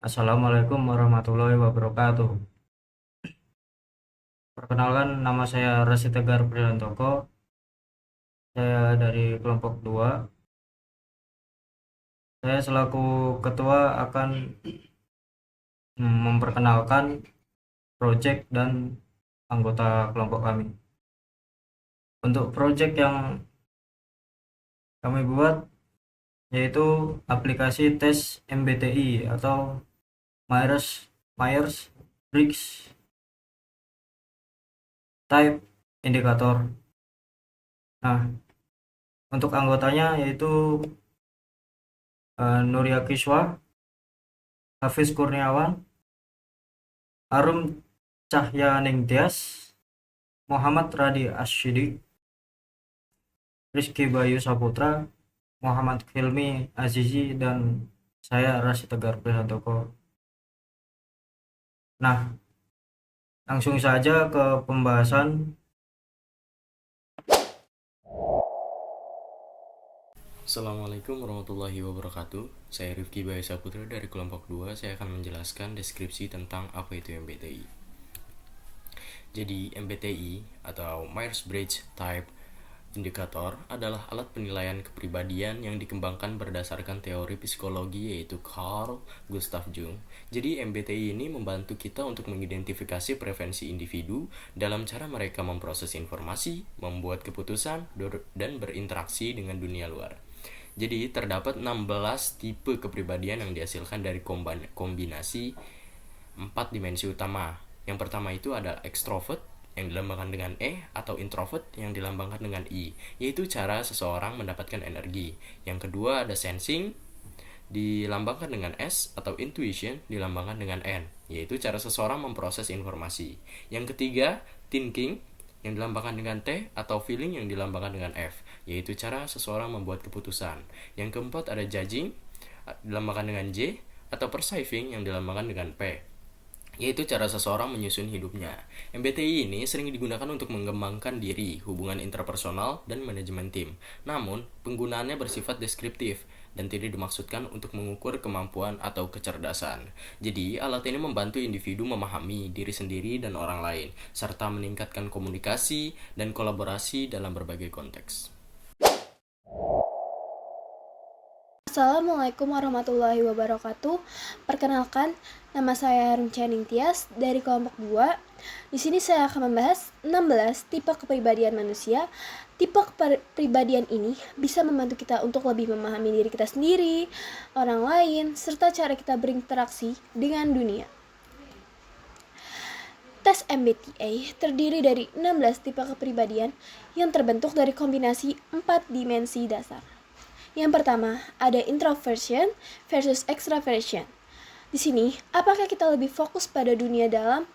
Assalamualaikum warahmatullahi wabarakatuh. Perkenalkan, nama saya Rasi Tegar Priantoko. Saya dari kelompok 2. Saya selaku ketua akan memperkenalkan proyek dan anggota kelompok kami. Untuk proyek yang kami buat yaitu aplikasi tes MBTI atau Myers Myers Briggs Type Indicator. Nah, untuk anggotanya yaitu Nuria Kiswa, Hafiz Kurniawan, Arum Cahyaningtyas, Muhammad Radi Asyidik, Rizky Bayu Saputra, Muhammad Hilmi Azizi, dan saya Rasi Tegar Prihandoko. Nah, langsung saja ke pembahasan. Assalamualaikum warahmatullahi wabarakatuh. Saya Rifki Bayu Saputra dari kelompok 2. Saya akan menjelaskan deskripsi tentang apa itu MBTI. Jadi, MBTI atau Myers-Briggs Type Indicator adalah alat penilaian kepribadian yang dikembangkan berdasarkan teori psikologi yaitu Carl Gustav Jung. Jadi MBTI ini membantu kita untuk mengidentifikasi preferensi individu dalam cara mereka memproses informasi, membuat keputusan, dan berinteraksi dengan dunia luar. Jadi terdapat 16 tipe kepribadian yang dihasilkan dari kombinasi 4 dimensi utama. Yang pertama itu ada extrovert yang dilambangkan dengan E, atau introvert yang dilambangkan dengan I, yaitu cara seseorang mendapatkan energi. Yang kedua ada sensing dilambangkan dengan S, atau intuition dilambangkan dengan N, yaitu cara seseorang memproses informasi. Yang ketiga thinking yang dilambangkan dengan T, atau feeling yang dilambangkan dengan F, yaitu cara seseorang membuat keputusan. Yang keempat ada judging dilambangkan dengan J, atau perceiving yang dilambangkan dengan P, yaitu cara seseorang menyusun hidupnya. MBTI ini sering digunakan untuk mengembangkan diri, hubungan interpersonal, dan manajemen tim. Namun, penggunaannya bersifat deskriptif dan tidak dimaksudkan untuk mengukur kemampuan atau kecerdasan. Jadi, alat ini membantu individu memahami diri sendiri dan orang lain, serta meningkatkan komunikasi dan kolaborasi dalam berbagai konteks. Assalamualaikum warahmatullahi wabarakatuh. Perkenalkan, nama saya Arum Cahyaningtyas dari kelompok 2. Di sini saya akan membahas 16 tipe kepribadian manusia. Tipe kepribadian ini bisa membantu kita untuk lebih memahami diri kita sendiri, orang lain, serta cara kita berinteraksi dengan dunia. Tes MBTI terdiri dari 16 tipe kepribadian yang terbentuk dari kombinasi 4 dimensi dasar. Yang pertama, ada introversion versus extraversion. Di sini, apakah kita lebih fokus pada dunia dalam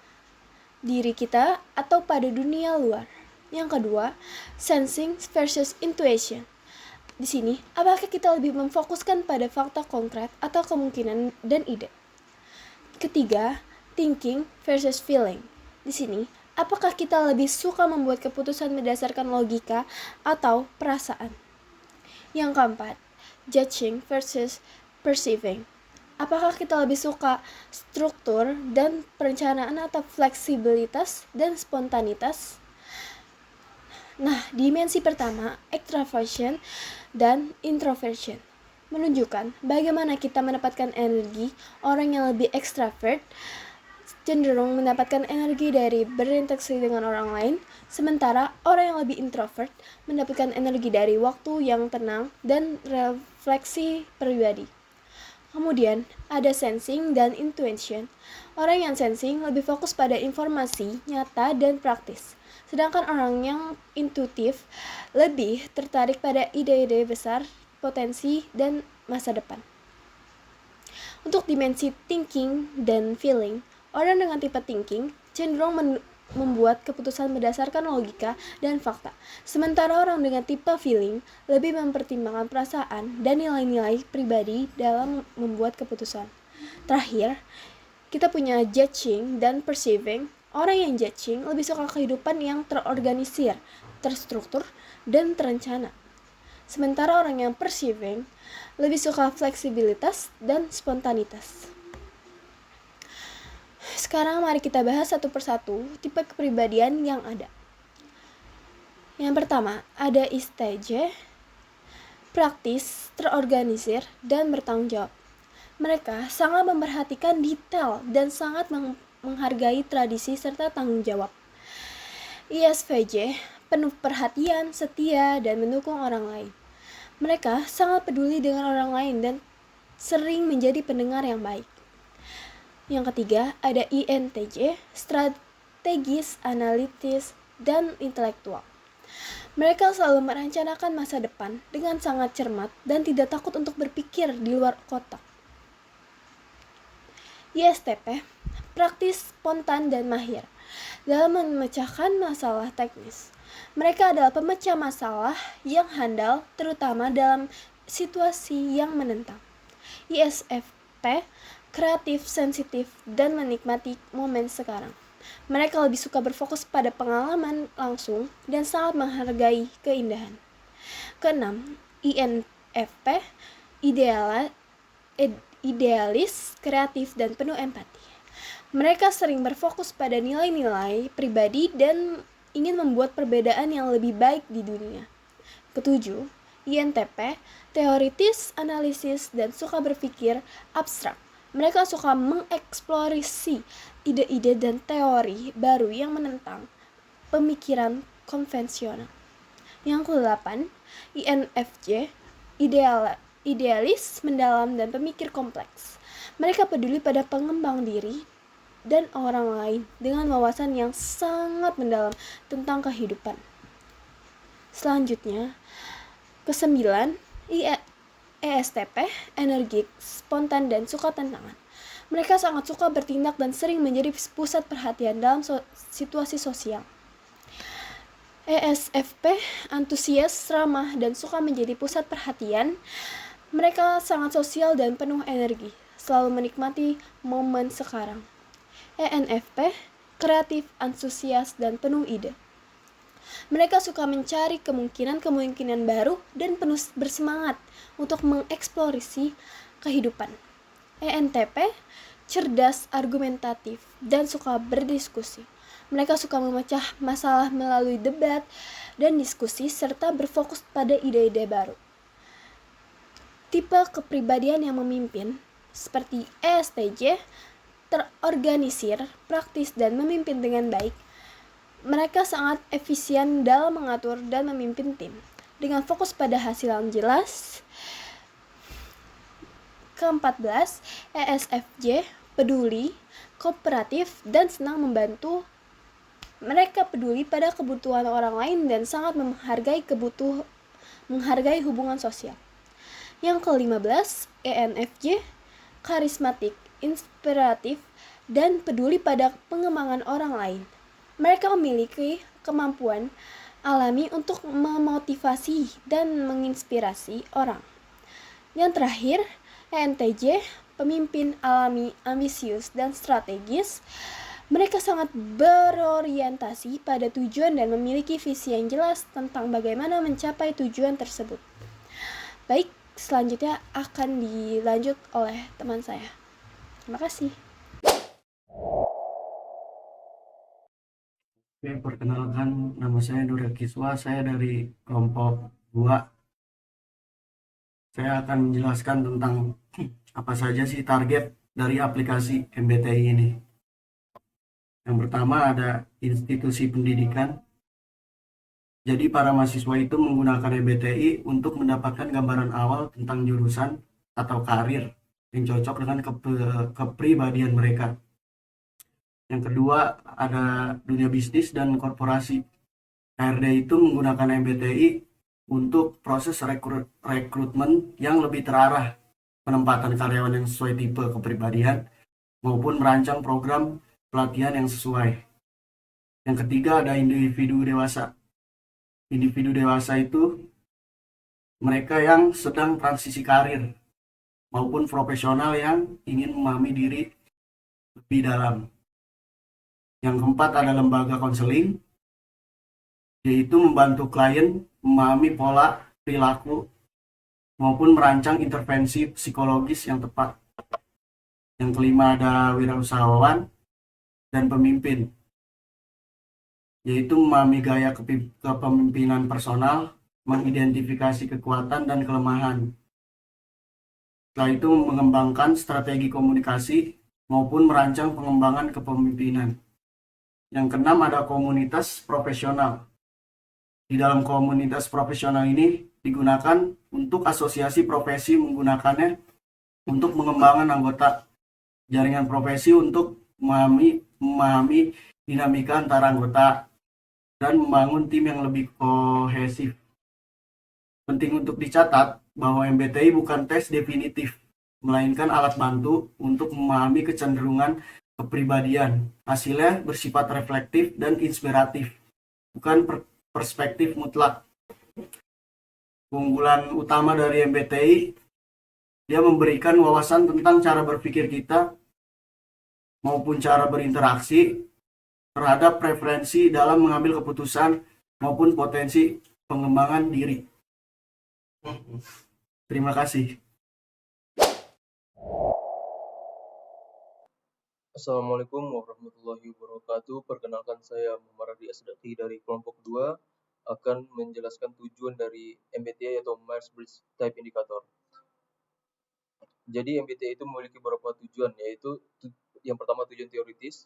diri kita atau pada dunia luar? Yang kedua, sensing versus intuition. Di sini, apakah kita lebih memfokuskan pada fakta konkret atau kemungkinan dan ide? Ketiga, thinking versus feeling. Di sini, apakah kita lebih suka membuat keputusan berdasarkan logika atau perasaan? Yang keempat, judging versus perceiving. Apakah kita lebih suka struktur dan perencanaan atau fleksibilitas dan spontanitas? Nah, dimensi pertama, extraversion dan introversion, menunjukkan bagaimana kita mendapatkan energi. Orang yang lebih extravert cenderung mendapatkan energi dari berinteraksi dengan orang lain, sementara orang yang lebih introvert mendapatkan energi dari waktu yang tenang dan refleksi pribadi. Kemudian, ada sensing dan intuition. Orang yang sensing lebih fokus pada informasi, nyata, dan praktis. Sedangkan orang yang intuitif lebih tertarik pada ide-ide besar, potensi, dan masa depan. Untuk dimensi thinking dan feeling, orang dengan tipe thinking cenderung membuat keputusan berdasarkan logika dan fakta, sementara orang dengan tipe feeling lebih mempertimbangkan perasaan dan nilai-nilai pribadi dalam membuat keputusan. Terakhir, kita punya judging dan perceiving. Orang yang judging lebih suka kehidupan yang terorganisir, terstruktur, dan terencana. Sementara orang yang perceiving lebih suka fleksibilitas dan spontanitas. Sekarang mari kita bahas satu persatu tipe kepribadian yang ada. Yang pertama, ada ISTJ, praktis, terorganisir, dan bertanggung jawab. Mereka sangat memperhatikan detail dan sangat menghargai tradisi serta tanggung jawab. ISFJ, penuh perhatian, setia, dan mendukung orang lain. Mereka sangat peduli dengan orang lain dan sering menjadi pendengar yang baik. Yang ketiga, ada INTJ, strategis, analitis, dan intelektual. Mereka selalu merencanakan masa depan dengan sangat cermat dan tidak takut untuk berpikir di luar kotak. ISTP, praktis, spontan, dan mahir dalam memecahkan masalah teknis. Mereka adalah pemecah masalah yang handal, terutama dalam situasi yang menentang. ISFP, kreatif, sensitif, dan menikmati momen sekarang. Mereka lebih suka berfokus pada pengalaman langsung dan sangat menghargai keindahan. Keenam, INFP, idealis, kreatif, dan penuh empati. Mereka sering berfokus pada nilai-nilai pribadi dan ingin membuat perbedaan yang lebih baik di dunia. Ketujuh, INTP, teoritis, analisis, dan suka berpikir abstrak. Mereka suka mengeksplorasi ide-ide dan teori baru yang menentang pemikiran konvensional. Yang ke-8, INFJ, idealis, mendalam, dan pemikir kompleks. Mereka peduli pada pengembang diri dan orang lain dengan wawasan yang sangat mendalam tentang kehidupan. Selanjutnya, ke-9, ESTP, energik, spontan, dan suka tantangan. Mereka sangat suka bertindak dan sering menjadi pusat perhatian dalam situasi sosial. ESFP, antusias, ramah, dan suka menjadi pusat perhatian. Mereka sangat sosial dan penuh energi, selalu menikmati momen sekarang. ENFP, kreatif, antusias, dan penuh ide. Mereka suka mencari kemungkinan-kemungkinan baru dan penuh bersemangat untuk mengeksplorasi kehidupan. ENTP, cerdas, argumentatif, dan suka berdiskusi. Mereka suka memecah masalah melalui debat dan diskusi serta berfokus pada ide-ide baru. Tipe kepribadian yang memimpin seperti ESTJ, terorganisir, praktis, dan memimpin dengan baik. Mereka sangat efisien dalam mengatur dan memimpin tim, dengan fokus pada hasil yang jelas. Ke-14, ESFJ, peduli, kooperatif, dan senang membantu. Mereka peduli pada kebutuhan orang lain dan sangat menghargai hubungan sosial. Yang ke-15, ENFJ, karismatik, inspiratif, dan peduli pada pengembangan orang lain. Mereka memiliki kemampuan alami untuk memotivasi dan menginspirasi orang. Yang terakhir, ENTJ, pemimpin alami, ambisius, dan strategis. Mereka sangat berorientasi pada tujuan dan memiliki visi yang jelas tentang bagaimana mencapai tujuan tersebut. Baik, selanjutnya akan dilanjut oleh teman saya. Terima kasih. Oke, perkenalkan, nama saya Nuril Kiswa, saya dari kelompok 2. Saya akan menjelaskan tentang apa saja sih target dari aplikasi MBTI ini. Yang pertama ada institusi pendidikan. Jadi para mahasiswa itu menggunakan MBTI untuk mendapatkan gambaran awal tentang jurusan atau karir yang cocok dengan kepribadian mereka. Yang kedua ada dunia bisnis dan korporasi. HRD itu menggunakan MBTI untuk proses rekrutmen yang lebih terarah, penempatan karyawan yang sesuai tipe kepribadian, maupun merancang program pelatihan yang sesuai. Yang ketiga ada individu dewasa. Individu dewasa itu mereka yang sedang transisi karir maupun profesional yang ingin memahami diri lebih dalam. Yang keempat ada lembaga konseling, yaitu membantu klien memahami pola perilaku maupun merancang intervensi psikologis yang tepat. Yang kelima ada wirausahawan, dan pemimpin, yaitu memahami gaya kepemimpinan personal, mengidentifikasi kekuatan dan kelemahan. Setelah itu mengembangkan strategi komunikasi maupun merancang pengembangan kepemimpinan. Yang keenam ada komunitas profesional. Di dalam komunitas profesional ini digunakan untuk asosiasi profesi menggunakannya untuk mengembangkan anggota, jaringan profesi untuk memahami dinamika antara anggota dan membangun tim yang lebih kohesif. Penting untuk dicatat bahwa MBTI bukan tes definitif, melainkan alat bantu untuk memahami kecenderungan kepribadian. Hasilnya bersifat reflektif dan inspiratif, bukan perspektif mutlak. Keunggulan utama dari MBTI, dia memberikan wawasan tentang cara berpikir kita maupun cara berinteraksi terhadap preferensi dalam mengambil keputusan maupun potensi pengembangan diri. Terima kasih. Assalamualaikum warahmatullahi wabarakatuh. Perkenalkan, saya Muhammad Radi Asdaqi dari kelompok 2 akan menjelaskan tujuan dari MBTI atau Myers-Briggs Type Indicator. Jadi MBTI itu memiliki beberapa tujuan, yaitu yang pertama tujuan teoritis,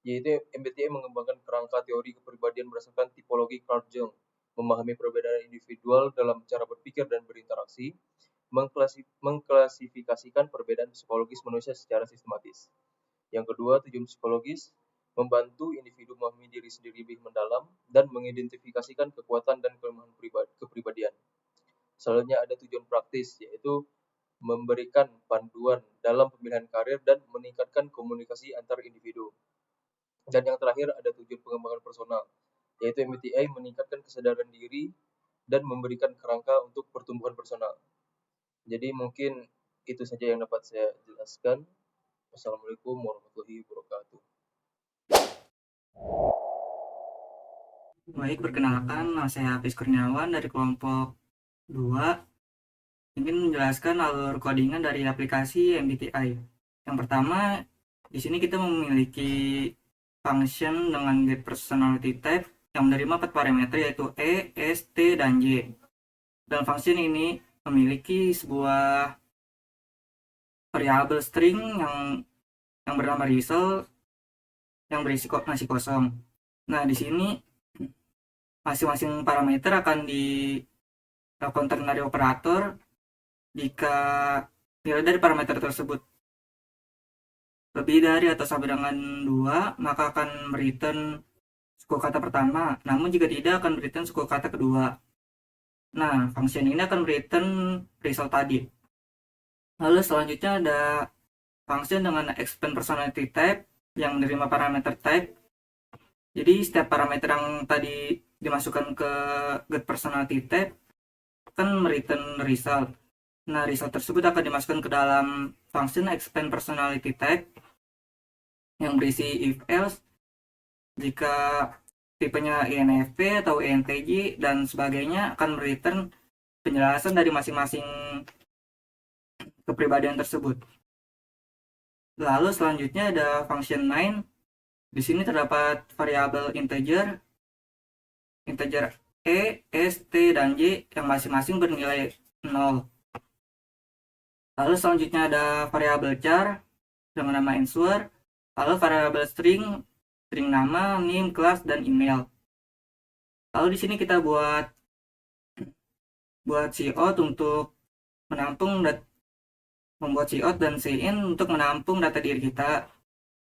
yaitu MBTI mengembangkan kerangka teori kepribadian berdasarkan tipologi Carl Jung, memahami perbedaan individual dalam cara berpikir dan berinteraksi, mengklasifikasikan perbedaan psikologis manusia secara sistematis. Yang kedua, tujuan psikologis, membantu individu memahami diri sendiri lebih mendalam dan mengidentifikasikan kekuatan dan kelemahan kepribadian. Selanjutnya ada tujuan praktis, yaitu memberikan panduan dalam pemilihan karir dan meningkatkan komunikasi antar individu. Dan yang terakhir ada tujuan pengembangan personal, yaitu MBTI meningkatkan kesadaran diri dan memberikan kerangka untuk pertumbuhan personal. Jadi mungkin itu saja yang dapat saya jelaskan. Wassalamualaikum warahmatullahi wabarakatuh. Baik, perkenalkan, nama saya Hafiz Kurniawan dari kelompok 2. Ingin menjelaskan alur codingan dari aplikasi MBTI. Yang pertama, di sini kita memiliki function dengan get personality type yang menerima 4 parameter, yaitu E, S, T, dan Y. Dan function ini memiliki sebuah variabel string yang bernama result yang berisi nasi kosong. Nah, di sini masing-masing parameter akan dilakukan ternary operator jika nilai dari parameter tersebut lebih dari atau sama dengan 2, maka akan return suku kata pertama, namun jika tidak akan return suku kata kedua. Nah, function ini akan return result tadi. Lalu selanjutnya ada function dengan expand personality type yang menerima parameter type. Jadi setiap parameter yang tadi dimasukkan ke get personality type akan return result. Nah, result tersebut akan dimasukkan ke dalam function expand personality type yang berisi if else jika tipenya INFP atau INTJ dan sebagainya, akan return penjelasan dari masing-masing kepribadian tersebut. Lalu selanjutnya ada function main. Di sini terdapat variabel integer E, S, T, dan Y yang masing-masing bernilai 0. Lalu selanjutnya ada variabel char dengan nama answer. Lalu variabel string nama, name, kelas, dan email. Lalu di sini kita buat cout untuk membuat cout dan cin untuk menampung data diri kita.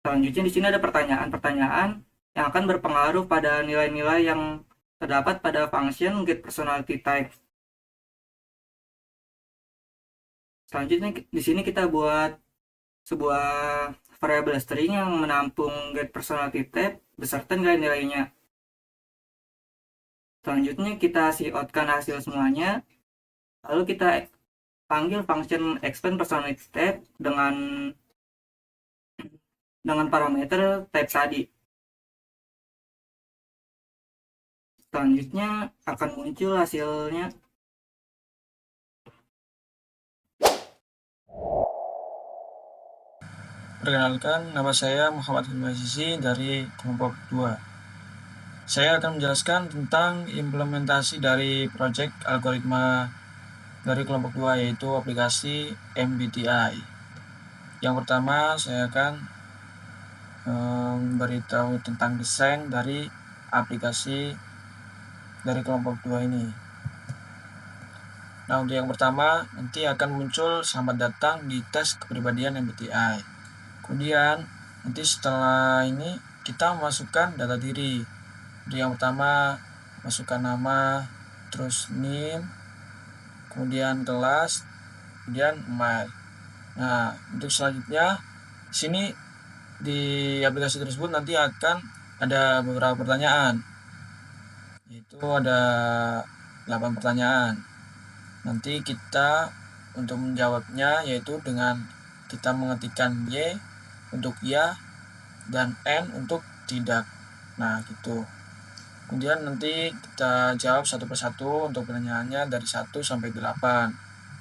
Selanjutnya di sini ada pertanyaan-pertanyaan yang akan berpengaruh pada nilai-nilai yang terdapat pada function get personality type. Selanjutnya di sini kita buat sebuah variabel string yang menampung get personality type beserta nilai-nilainya. Selanjutnya kita coutkan hasil semuanya. Lalu kita panggil function expand personality type dengan parameter type tadi. Selanjutnya akan muncul hasilnya. Perkenalkan, nama saya Muhammad Hilmi Sisi dari kelompok 2. Saya akan menjelaskan tentang implementasi dari proyek algoritma dari kelompok 2, yaitu aplikasi MBTI. Yang pertama, saya akan memberitahu tentang desain dari aplikasi dari kelompok 2 ini. Nah, untuk yang pertama, nanti akan muncul selamat datang di tes kepribadian MBTI. Kemudian, nanti setelah ini kita masukkan data diri. Untuk yang pertama, masukkan nama, terus NIM, kemudian kelas, kemudian email. Nah, untuk selanjutnya, sini di aplikasi tersebut nanti akan ada beberapa pertanyaan. Yaitu ada 8 pertanyaan. Nanti kita untuk menjawabnya yaitu dengan kita mengetikkan Y untuk ya dan N untuk tidak. Nah, gitu. Kemudian nanti kita jawab satu persatu untuk pertanyaannya dari 1 sampai 8.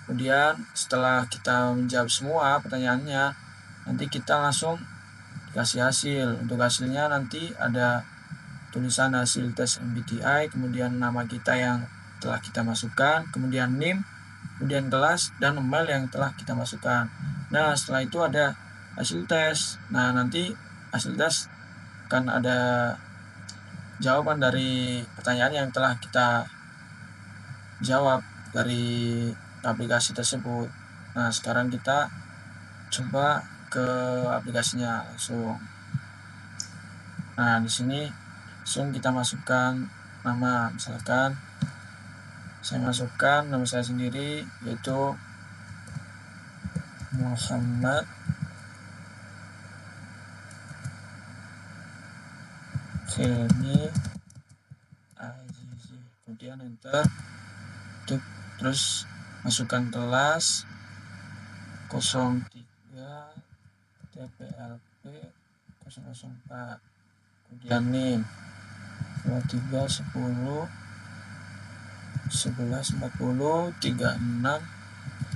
Kemudian setelah kita menjawab semua pertanyaannya, nanti kita langsung dikasih hasil. Untuk hasilnya nanti ada tulisan hasil tes MBTI, kemudian nama kita yang telah kita masukkan, kemudian NIM, kemudian kelas, dan email yang telah kita masukkan. Nah, setelah itu ada hasil tes. Nah, nanti hasil tes akan ada jawaban dari pertanyaan yang telah kita jawab dari aplikasi tersebut. Nah, sekarang kita coba ke aplikasinya langsung. Nah, di sini langsung kita masukkan nama, misalkan saya masukkan nama saya sendiri yaitu Muhammad Hilmi Azizi, kemudian enter, terus masukkan kelas 03 TPLP 004, kemudian NIM 23 10 11 40 36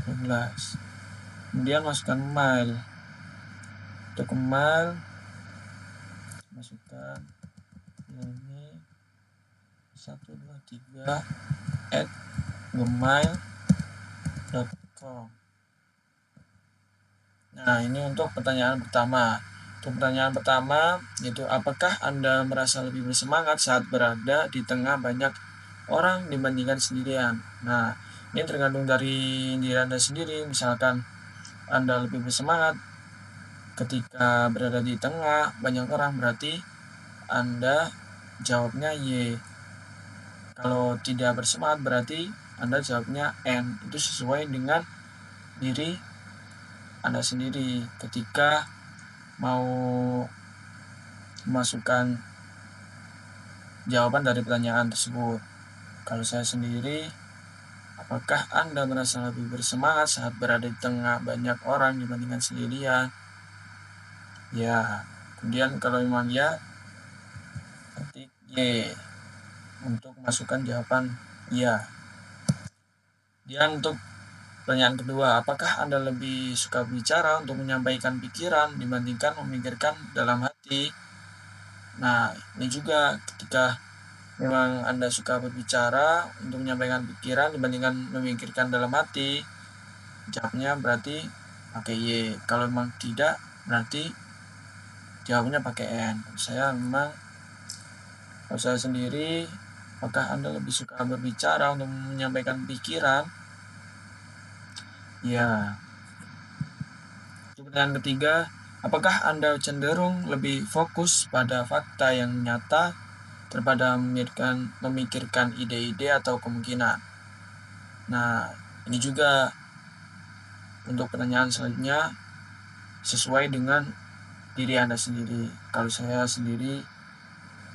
12, kemudian masukkan email. Untuk email masukkan ini 123@gmail.com. Nah, ini untuk pertanyaan pertama. Untuk pertanyaan pertama yaitu apakah Anda merasa lebih bersemangat saat berada di tengah banyak orang dibandingkan sendirian? Nah, ini tergantung dari diri Anda sendiri. Misalkan Anda lebih bersemangat ketika berada di tengah banyak orang, berarti Anda jawabnya Y. Kalau tidak bersemangat berarti Anda jawabnya N. Itu sesuai dengan diri Anda sendiri ketika mau memasukkan jawaban dari pertanyaan tersebut. Kalau saya sendiri, apakah Anda merasa lebih bersemangat saat berada di tengah banyak orang dibandingkan sendirian? Ya, kemudian kalau memang ya, ketik Y untuk masukkan jawaban ya. Dan untuk pertanyaan kedua, apakah Anda lebih suka bicara untuk menyampaikan pikiran dibandingkan memikirkan dalam hati? Nah, ini juga ketika memang Anda suka berbicara untuk menyampaikan pikiran dibandingkan memikirkan dalam hati, jawabnya berarti pakai Y. Kalau memang tidak, berarti jawabnya pakai N. Kalau saya sendiri, apakah Anda lebih suka berbicara untuk menyampaikan pikiran? Ya. Pertanyaan ketiga, apakah Anda cenderung lebih fokus pada fakta yang nyata daripada memikirkan ide-ide atau kemungkinan? Nah, ini juga untuk pertanyaan selanjutnya sesuai dengan diri Anda sendiri. Kalau saya sendiri,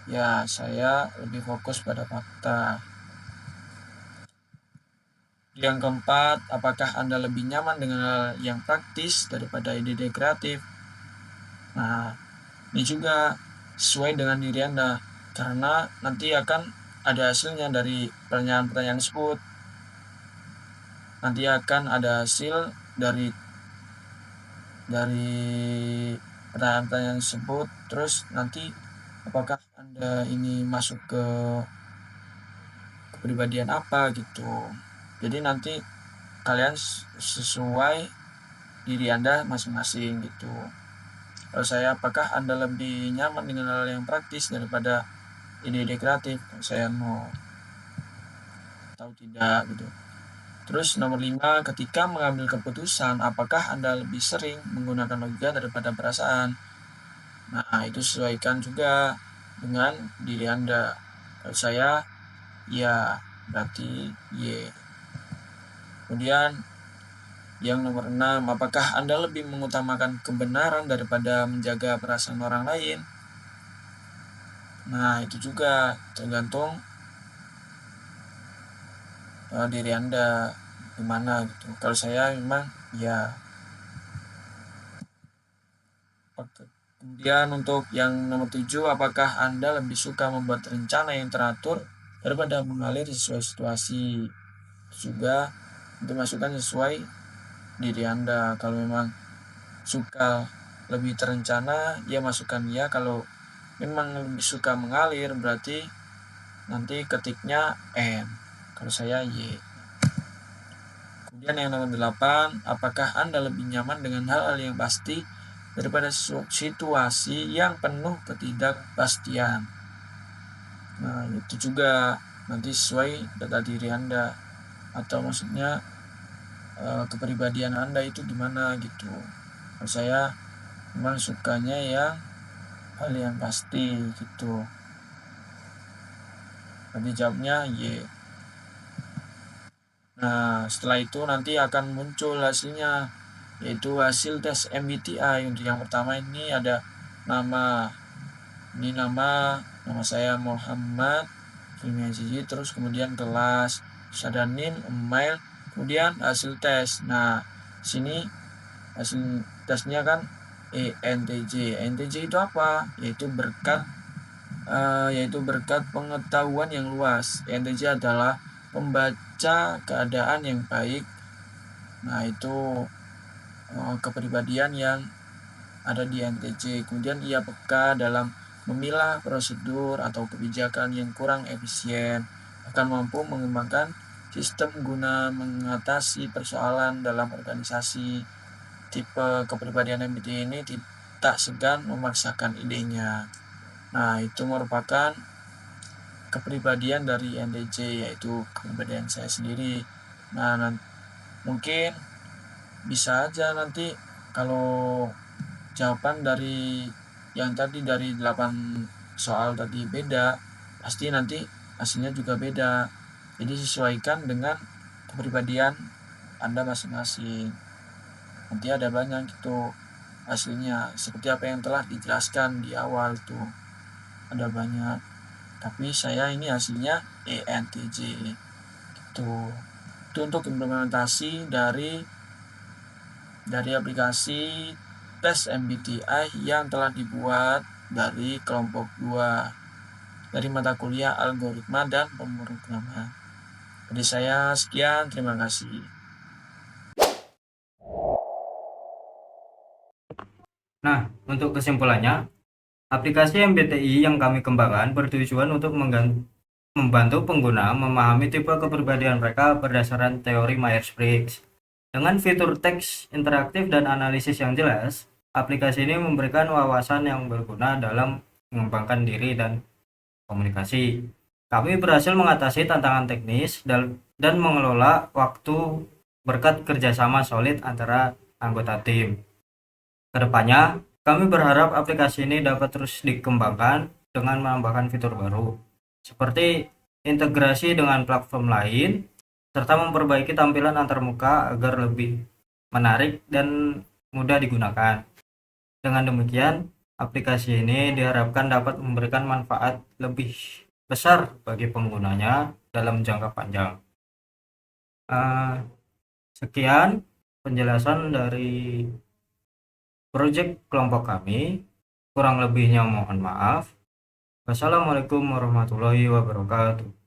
ya saya lebih fokus pada fakta. Yang keempat, apakah Anda lebih nyaman dengan hal yang praktis daripada ide-ide kreatif? Nah, ini juga sesuai dengan diri Anda, karena nanti akan ada hasilnya dari pertanyaan-pertanyaan tersebut. Nanti akan ada hasil dari dari pertanyaan-pertanyaan tersebut. Terus nanti apakah Anda ini masuk ke kepribadian apa gitu. Jadi nanti kalian sesuai diri Anda masing-masing gitu. Kalau saya, apakah Anda lebih nyaman dengan hal yang praktis daripada ide-ide kreatif? Kalau saya mau tahu tidak gitu. Terus nomor 5, ketika mengambil keputusan, apakah Anda lebih sering menggunakan logika daripada perasaan? Nah, itu sesuaikan juga dengan diri Anda. Kalau saya, ya, berarti Y. Kemudian yang nomor 6, apakah Anda lebih mengutamakan kebenaran daripada menjaga perasaan orang lain? Nah, itu juga tergantung diri Anda gimana gitu. Kalau saya memang ya. Kemudian untuk yang nomor 7, apakah Anda lebih suka membuat rencana yang teratur daripada mengalir sesuai situasi? Juga untuk masukan sesuai diri Anda. Kalau memang suka lebih terencana, ya masukkan ya. Kalau memang lebih suka mengalir, berarti nanti ketiknya N. Kalau saya Y. Kemudian yang nomor 8, apakah Anda lebih nyaman dengan hal-hal yang pasti daripada situasi yang penuh ketidakpastian? Nah, itu juga nanti sesuai data diri Anda, atau maksudnya kepribadian Anda itu gimana gitu. Kalau saya memang sukanya yang hal yang pasti gitu. Nanti jawabnya Y. Nah, setelah itu nanti akan muncul hasilnya, yaitu hasil tes MBTI. Untuk yang pertama ini ada nama. Ini nama saya Muhammad Filmi Azizi, terus kemudian kelas, terus ada NIM, email, kemudian hasil tes. Nah, sini hasil tesnya kan ENTJ. ENTJ itu apa? Yaitu berkat pengetahuan yang luas. ENTJ adalah pembaca keadaan yang baik. Nah, itu kepribadian yang ada di ENTJ. Kemudian ia peka dalam memilah prosedur atau kebijakan yang kurang efisien, akan mampu mengembangkan sistem guna mengatasi persoalan dalam organisasi. Tipe kepribadian MBTI ini tak segan memaksakan idenya. Nah, itu merupakan kepribadian dari ENTJ, yaitu kepribadian saya sendiri. Nah, mungkin bisa aja nanti kalau jawaban dari yang tadi dari 8 soal tadi beda, pasti nanti hasilnya juga beda. Jadi sesuaikan dengan kepribadian Anda masing-masing. Nanti ada banyak itu hasilnya, seperti apa yang telah dijelaskan di awal tuh. Ada banyak. Tapi saya ini hasilnya ENTJ gitu. Itu untuk implementasi dari aplikasi tes MBTI yang telah dibuat dari kelompok 2 dari mata kuliah algoritma dan pemrograman. Jadi saya sekian, terima kasih. Nah, untuk kesimpulannya, aplikasi MBTI yang kami kembangkan bertujuan untuk membantu pengguna memahami tipe kepribadian mereka berdasarkan teori Myers-Briggs. Dengan fitur teks interaktif dan analisis yang jelas, aplikasi ini memberikan wawasan yang berguna dalam mengembangkan diri dan komunikasi. Kami berhasil mengatasi tantangan teknis dan mengelola waktu berkat kerjasama solid antara anggota tim. Kedepannya, kami berharap aplikasi ini dapat terus dikembangkan dengan menambahkan fitur baru, seperti integrasi dengan platform lain, serta memperbaiki tampilan antarmuka agar lebih menarik dan mudah digunakan. Dengan demikian, aplikasi ini diharapkan dapat memberikan manfaat lebih besar bagi penggunanya dalam jangka panjang. Sekian penjelasan dari proyek kelompok kami. Kurang lebihnya mohon maaf. Wassalamualaikum warahmatullahi wabarakatuh.